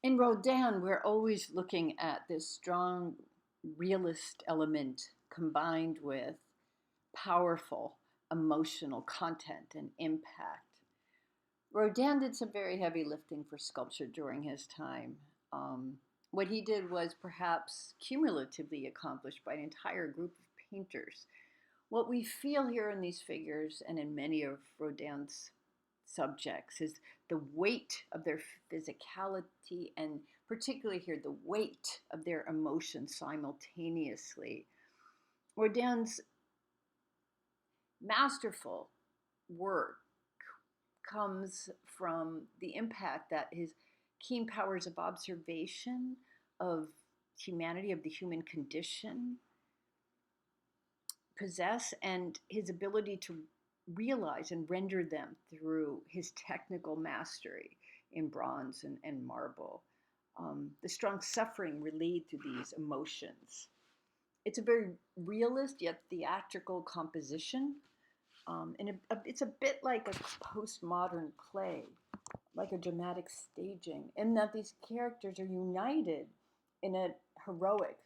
In Rodin, we're always looking at this strong realist element combined with powerful emotional content and impact. Rodin did some very heavy lifting for sculpture during his time. Um, what he did was perhaps cumulatively accomplished by an entire group of painters. What we feel here in these figures and in many of Rodin's subjects is the weight of their physicality, and particularly here, the weight of their emotions simultaneously. Rodin's masterful work comes from the impact that his keen powers of observation of humanity, of the human condition, possess, and his ability to realize and render them through his technical mastery in bronze and marble. The strong suffering relayed through these emotions. It's a very realist yet theatrical composition, it's a bit like a postmodern play, like a dramatic staging, in that these characters are united in a heroic,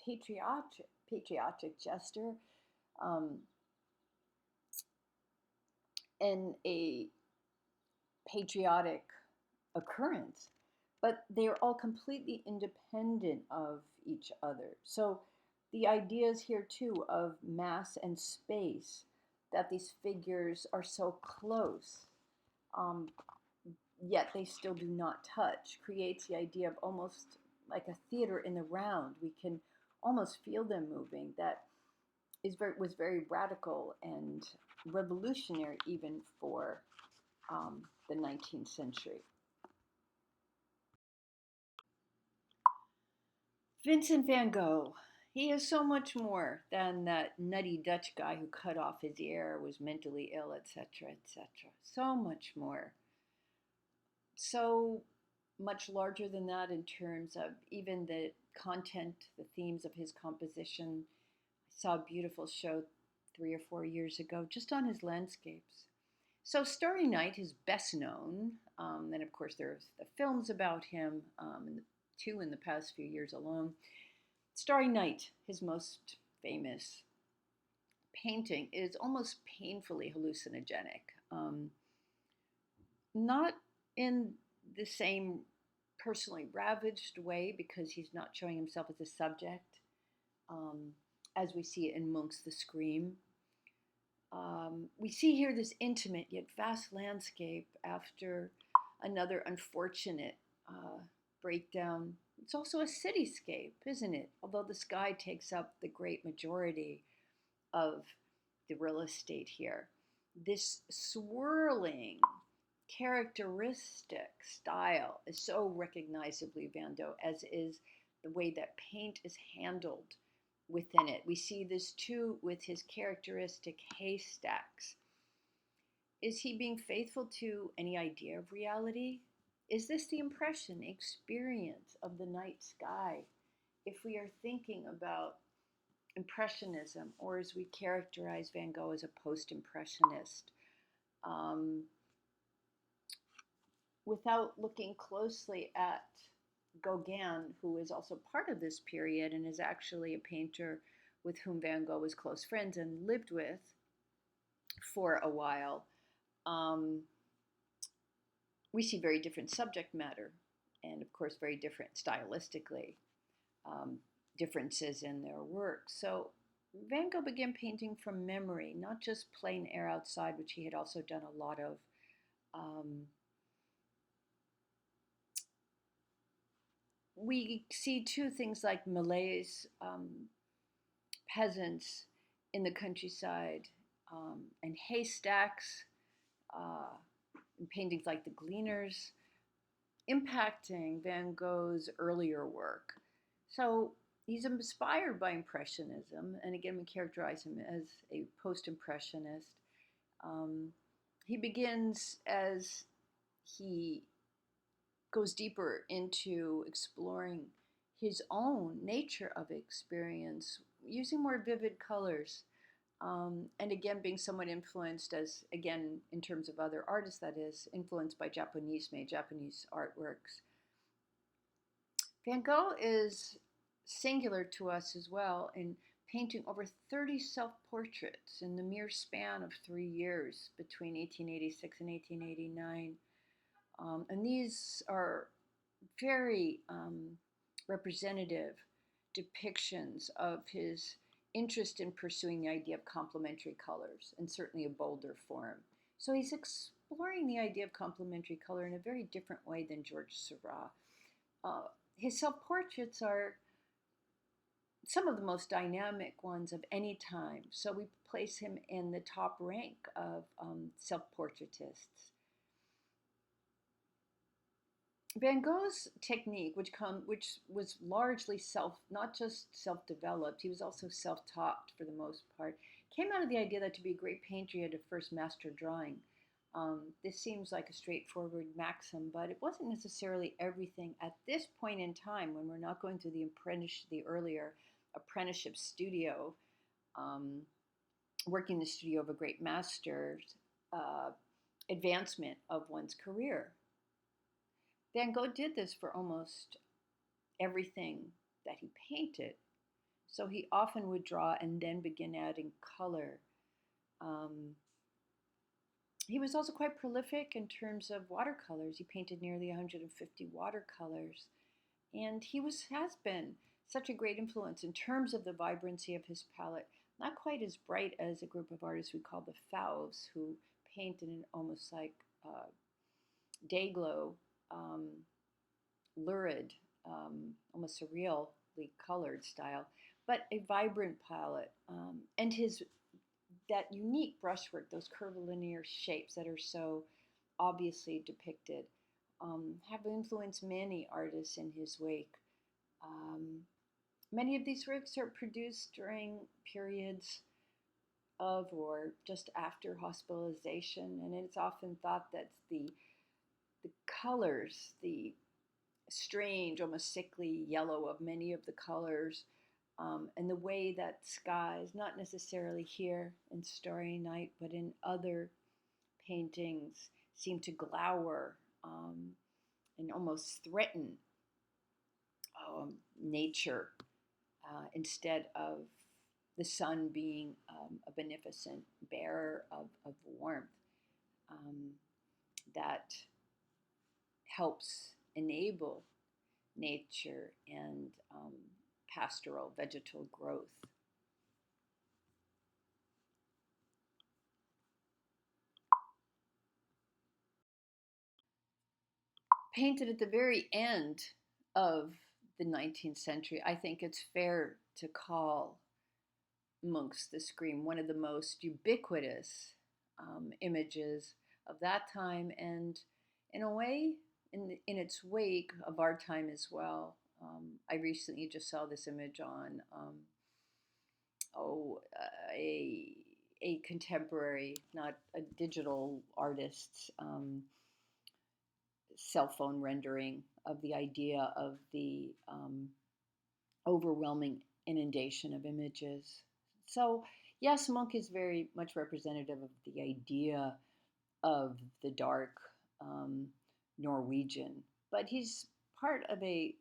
patriotic gesture, um, and a patriotic occurrence, but they are all completely independent of each other. So the ideas here too of mass and space, that these figures are so close, um, yet they still do not touch, creates the idea of almost like a theater in the round. We can almost feel them moving. That was very radical and revolutionary even for the 19th century. Vincent van Gogh. He is so much more than that nutty Dutch guy who cut off his ear, was mentally ill, etc., etc. So much more. So much larger than that in terms of even the content, the themes of his composition. I saw a beautiful show 3 or 4 years ago just on his landscapes. So, Starry Night is best known. Then, of course, there's the films about him, two in the past few years alone. Starry Night, his most famous painting, is almost painfully hallucinogenic. Not in the same personally ravaged way, because he's not showing himself as a subject, um, as we see it in Munch's The Scream. We see here this intimate yet vast landscape after another unfortunate breakdown. It's also a cityscape, isn't it? Although the sky takes up the great majority of the real estate here. This swirling, characteristic style is so recognizably Van Gogh, as is the way that paint is handled within it. We see this too with his characteristic haystacks. Is he being faithful to any idea of reality? Is this the impression, experience of the night sky? If we are thinking about Impressionism, or as we characterize Van Gogh as a post Impressionist, um, without looking closely at Gauguin, who is also part of this period and is actually a painter with whom Van Gogh was close friends and lived with for a while, um, we see very different subject matter, and of course, very different stylistically, um, differences in their work. So Van Gogh began painting from memory, not just plain air outside, which he had also done a lot of. Um, we see two things like malaise, peasants in the countryside, and haystacks, uh, and paintings like The Gleaners, impacting Van Gogh's earlier work. So he's inspired by Impressionism, and again, we characterize him as a post Impressionist. Um, he begins as he goes deeper into exploring his own nature of experience using more vivid colors. And again, being somewhat influenced, as again, in terms of other artists, that is, influenced by Japanese made Japanese artworks. Van Gogh is singular to us as well in painting over 30 self portraits in the mere span of 3 years between 1886 and 1889. And these are very representative depictions of his interest in pursuing the idea of complementary colors and certainly a bolder form. So he's exploring the idea of complementary color in a very different way than George Seurat. Uh, his self portraits are some of the most dynamic ones of any time, so we place him in the top rank of self portraitists. Van Gogh's technique, which was largely not just self-developed, he was also self-taught for the most part, came out of the idea that to be a great painter, you had to first master drawing. This seems like a straightforward maxim, but it wasn't necessarily everything at this point in time when we're not going through the earlier apprenticeship studio, um, working the studio of a great master's advancement of one's career. Van Gogh did this for almost everything that he painted. So he often would draw and then begin adding color. Um, he was also quite prolific in terms of watercolors. He painted nearly 150 watercolors. And has been such a great influence in terms of the vibrancy of his palette. Not quite as bright as a group of artists we call the Fauves, who paint in an almost like day glow, lurid, almost surreally colored style, but a vibrant palette. And that unique brushwork, those curvilinear shapes that are so obviously depicted, have influenced many artists in his wake. Many of these works are produced during periods of or just after hospitalization, and it's often thought that the colors, the strange, almost sickly yellow of many of the colors, and the way that skies, not necessarily here in Starry Night, but in other paintings, seem to glower and almost threaten nature instead of the sun being a beneficent bearer of warmth that helps enable nature and pastoral vegetal growth. Painted at the very end of the 19th century, I think it's fair to call Munch's The Scream one of the most ubiquitous images of that time, and in a way, in its wake of our time as well. I recently just saw this image on a contemporary, not a digital artist's cell phone rendering of the idea of the overwhelming inundation of images. So, yes, Munch is very much representative of the idea of the dark Norwegian, but he's part of a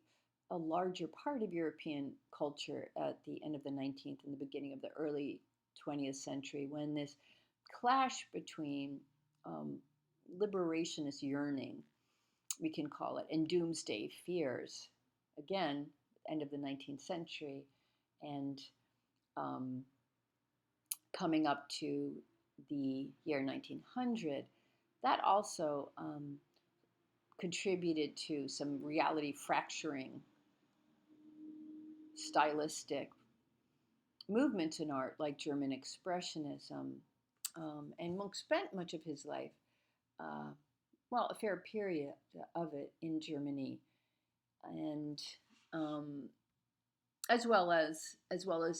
larger part of European culture at the end of the 19th and the beginning of the early 20th century, when this clash between liberationist yearning, we can call it, and doomsday fears, again, end of the 19th century, and coming up to the year 1900, that also contributed to some reality fracturing stylistic movements in art, like German Expressionism. And Munch spent much of his life, a fair period of it in Germany, and as well as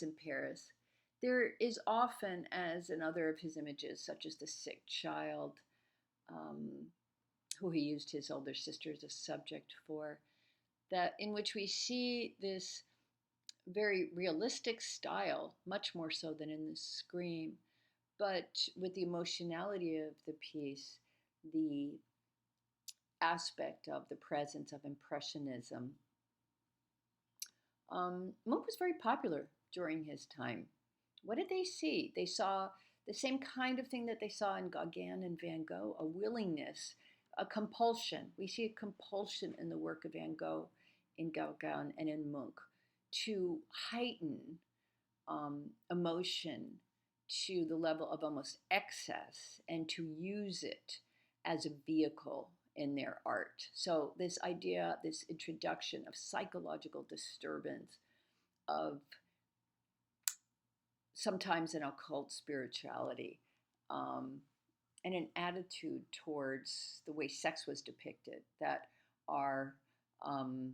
in Paris. There is often, as in other of his images, such as the sick child, who he used his older sister as a subject for, that in which we see this very realistic style, much more so than in The Scream, but with the emotionality of the piece, the aspect of the presence of Impressionism Munch was very popular during his time. What did they see? They saw the same kind of thing that they saw in Gauguin and Van Gogh, a willingness, a compulsion. We see a compulsion in the work of Van Gogh, in Gauguin, and in Munch to heighten emotion to the level of almost excess and to use it as a vehicle in their art. So, this idea, this introduction of psychological disturbance, of sometimes an occult spirituality, um, and an attitude towards the way sex was depicted that are um,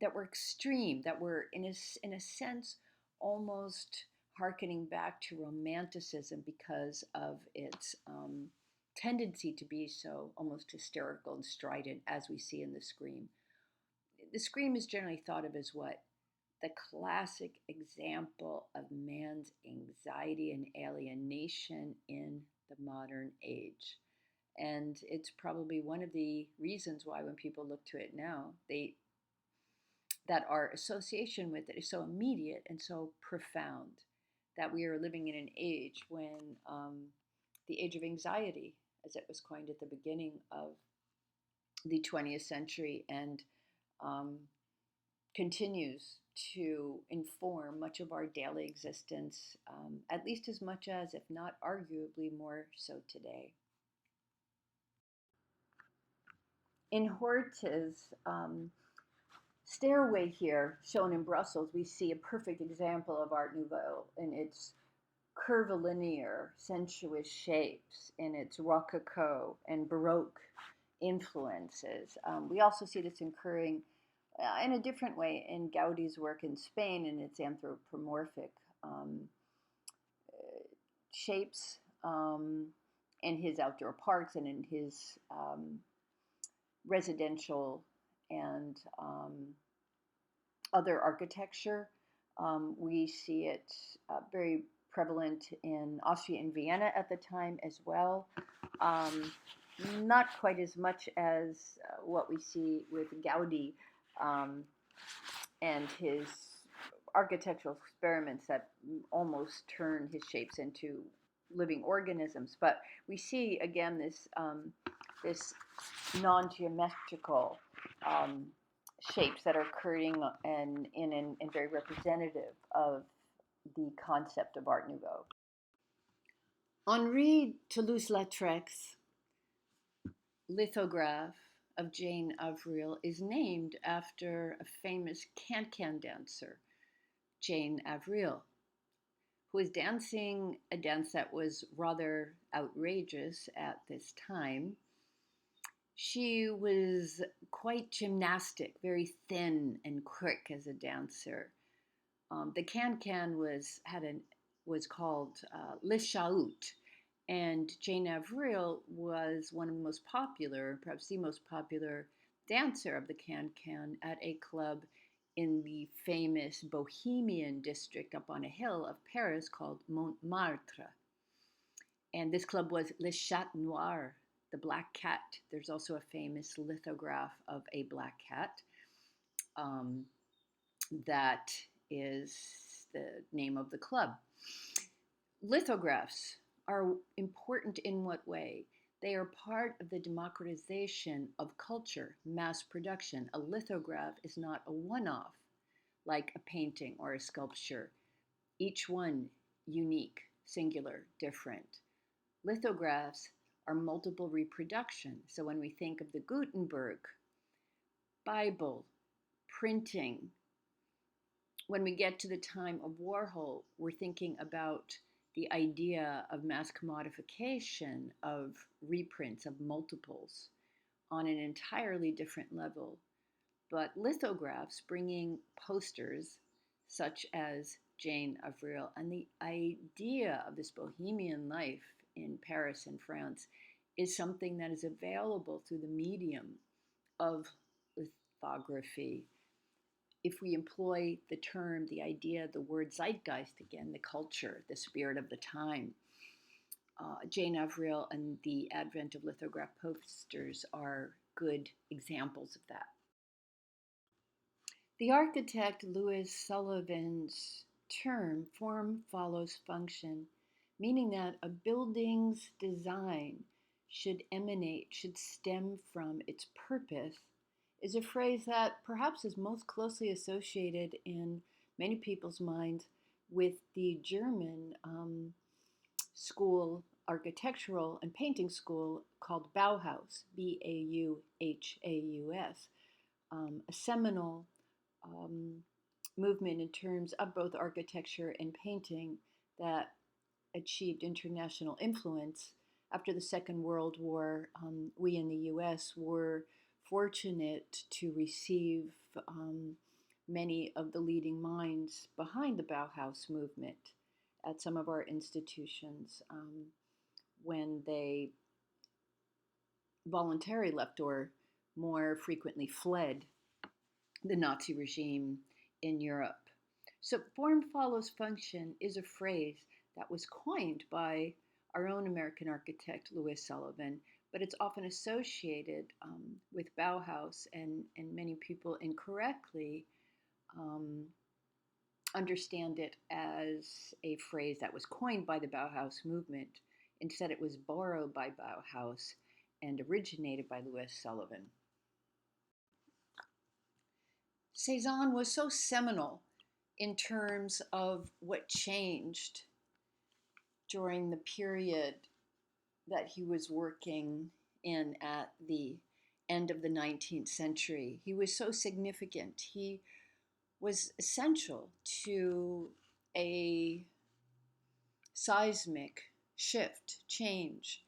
that were extreme, that were in a sense almost harkening back to romanticism because of its tendency to be so almost hysterical and strident, as we see in the Scream. The Scream is generally thought of as what? The classic example of man's anxiety and alienation in the modern age. And it's probably one of the reasons why when people look to it now, that our association with it is so immediate and so profound, that we are living in an age when the age of anxiety, as it was coined at the beginning of the 20th century, and um, continues to inform much of our daily existence, at least as much as, if not arguably more so today. In Horta's stairway here, shown in Brussels, we see a perfect example of Art Nouveau in its curvilinear, sensuous shapes, in its Rococo and Baroque influences. We also see this occurring in a different way in Gaudi's work in Spain in its anthropomorphic um, shapes, in his outdoor parks and in his residential and other architecture. We see it very prevalent in Austria and Vienna at the time as well. Not quite as much as what we see with Gaudi and his architectural experiments that almost turn his shapes into living organisms. But we see again this non-geometrical shapes that are occurring and very representative of the concept of Art Nouveau. Henri Toulouse-Lautrec's lithograph of Jane Avril is named after a famous can-can dancer, Jane Avril, who was dancing a dance that was rather outrageous at this time. She was quite gymnastic, very thin and quick as a dancer. The can-can was called Le Chaout, and Jane Avril was one of the most popular, perhaps the most popular dancer of the can-can at a club in the famous Bohemian district up on a hill of Paris called Montmartre. And this club was Le Chat Noir, the black cat. There's also a famous lithograph of a black cat that is the name of the club. Lithographs are important in what way? They are part of the democratization of culture, mass production. A lithograph is not a one-off like a painting or a sculpture. Each one unique, singular, different. Lithographs are multiple reproductions. So when we think of the Gutenberg, Bible, printing, when we get to the time of Warhol, we're thinking about the idea of mass commodification, of reprints, of multiples on an entirely different level. But lithographs bringing posters such as Jane Avril and the idea of this bohemian life in Paris and France is something that is available through the medium of lithography. If we employ the term, the idea, the word zeitgeist again, the culture, the spirit of the time, Jane Avril and the advent of lithograph posters are good examples of that. The architect Louis Sullivan's term form follows function, meaning that a building's design should stem from its purpose, is a phrase that perhaps is most closely associated in many people's minds with the German school, architectural and painting school called Bauhaus, Bauhaus, a seminal um, movement in terms of both architecture and painting that achieved international influence. After the Second World War, we in the US were fortunate to receive many of the leading minds behind the Bauhaus movement at some of our institutions when they voluntarily left or more frequently fled the Nazi regime in Europe. So, form follows function is a phrase that was coined by our own American architect, Louis Sullivan, but it's often associated with Bauhaus, and many people incorrectly um, understand it as a phrase that was coined by the Bauhaus movement. Instead, it was borrowed by Bauhaus and originated by Louis Sullivan. Cezanne was so seminal in terms of what changed during the period that he was working in at the end of the 19th century. He was so significant. He was essential to a seismic shift, change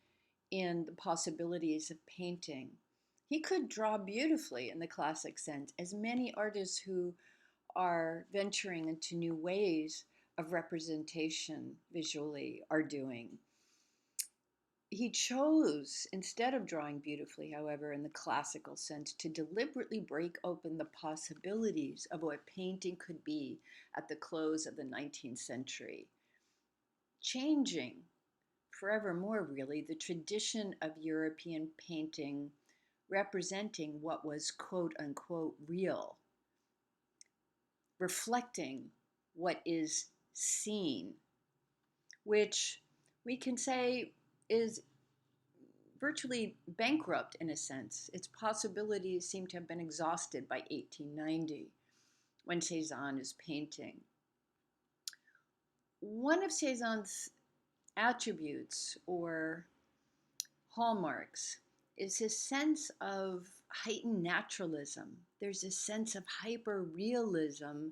in the possibilities of painting. He could draw beautifully in the classic sense, as many artists who are venturing into new ways of representation visually are doing. He chose, instead of drawing beautifully, however, in the classical sense, to deliberately break open the possibilities of what painting could be at the close of the 19th century, changing forevermore, really, the tradition of European painting representing what was quote unquote real, reflecting what is seen, which we can say is virtually bankrupt in a sense. Its possibilities seem to have been exhausted by 1890 when Cezanne is painting. One of Cezanne's attributes or hallmarks is his sense of heightened naturalism. There's a sense of hyper realism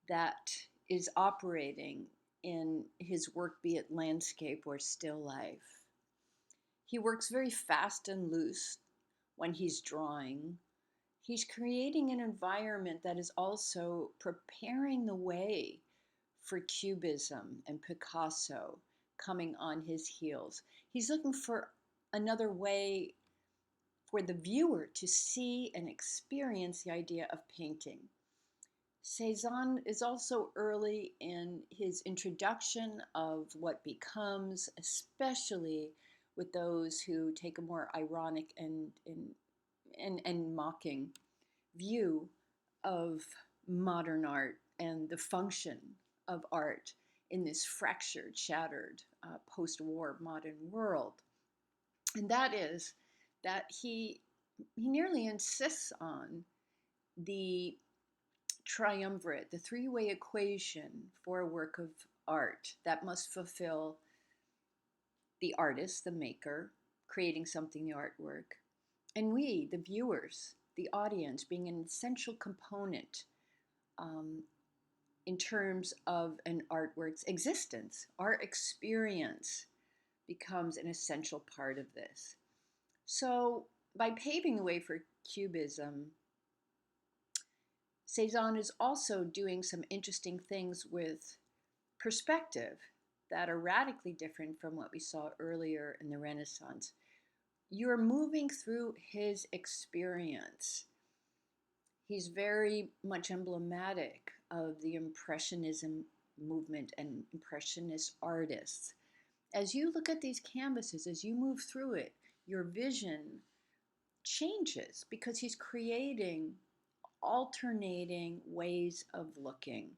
that is operating in his work, be it landscape or still life. He works very fast and loose when he's drawing. He's creating an environment that is also preparing the way for Cubism and Picasso coming on his heels. He's looking for another way for the viewer to see and experience the idea of painting. Cezanne is also early in his introduction of what becomes, especially with those who take a more ironic and mocking view of modern art and the function of art in this fractured, shattered, post-war modern world. And that is that he nearly insists on the triumvirate, the three-way equation for a work of art that must fulfill the artist, the maker, creating something, the artwork, and we, the viewers, the audience, being an essential component um, in terms of an artwork's existence. Our experience becomes an essential part of this. So, by paving the way for Cubism, Cezanne is also doing some interesting things with perspective that are radically different from what we saw earlier in the Renaissance. You're moving through his experience. He's very much emblematic of the Impressionism movement and Impressionist artists. As you look at these canvases, as you move through it, your vision changes because he's creating alternating ways of looking.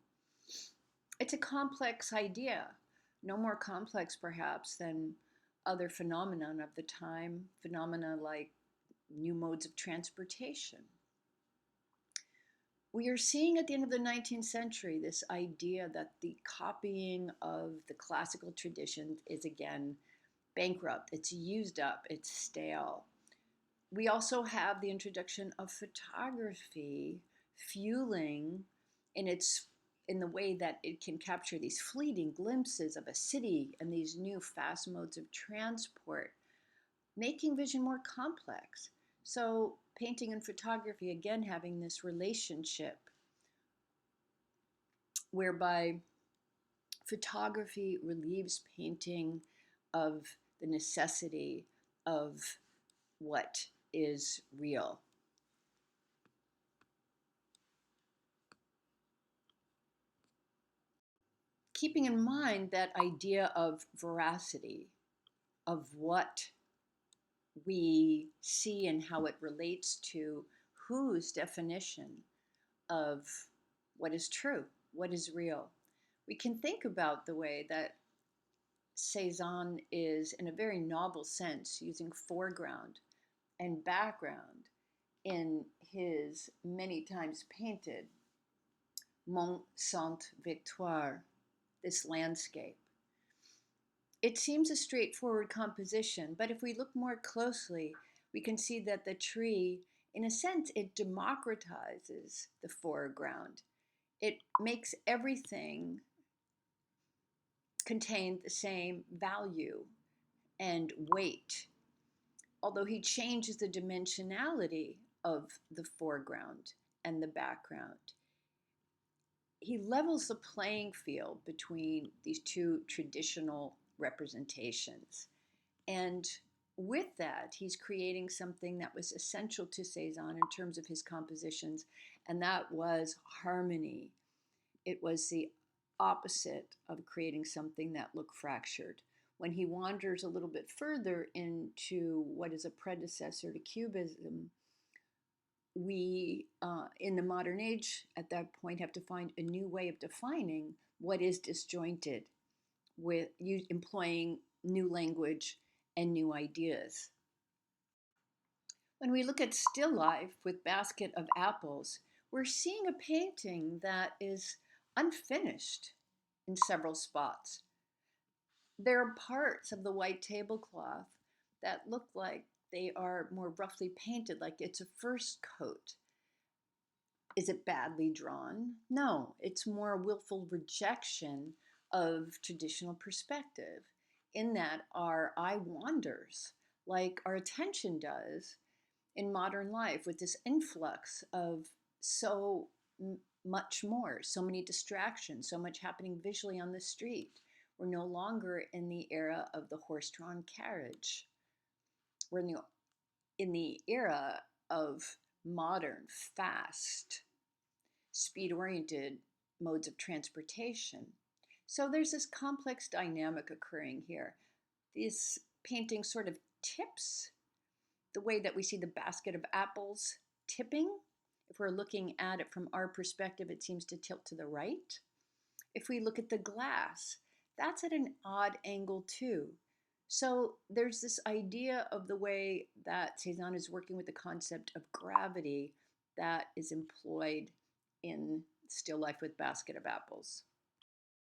It's a complex idea, no more complex perhaps than other phenomena of the time, phenomena like new modes of transportation. We are seeing at the end of the 19th century this idea that the copying of the classical tradition is again bankrupt, it's used up, it's stale. We also have the introduction of photography fueling in the way that it can capture these fleeting glimpses of a city and these new fast modes of transport, making vision more complex. So painting and photography again having this relationship whereby photography relieves painting of the necessity of what is real. Keeping in mind that idea of veracity, of what we see and how it relates to whose definition of what is true, what is real. We can think about the way that Cezanne is, in a very novel sense, using foreground and background in his many times painted Mont Sainte-Victoire, this landscape. It seems a straightforward composition, but if we look more closely, we can see that the tree, in a sense, it democratizes the foreground. It makes everything contain the same value and weight, although he changes the dimensionality of the foreground and the background. He levels the playing field between these two traditional representations. And with that, he's creating something that was essential to Cezanne in terms of his compositions, and that was harmony. It was the opposite of creating something that looked fractured. When he wanders a little bit further into what is a predecessor to Cubism, we, in the modern age, at that point, have to find a new way of defining what is disjointed with employing new language and new ideas. When we look at still life with Basket of Apples, we're seeing a painting that is unfinished in several spots. There are parts of the white tablecloth that look like they are more roughly painted, like it's a first coat. Is it badly drawn? No, it's more a willful rejection of traditional perspective, in that our eye wanders, like our attention does in modern life, with this influx of so much more, so many distractions, so much happening visually on the street. We're no longer in the era of the horse-drawn carriage. We're in the era of modern, fast, speed-oriented modes of transportation. So there's this complex dynamic occurring here. This painting sort of tips the way that we see the basket of apples tipping. If we're looking at it from our perspective, it seems to tilt to the right. If we look at the glass, that's at an odd angle too. So there's this idea of the way that Cezanne is working with the concept of gravity that is employed in Still Life with Basket of Apples.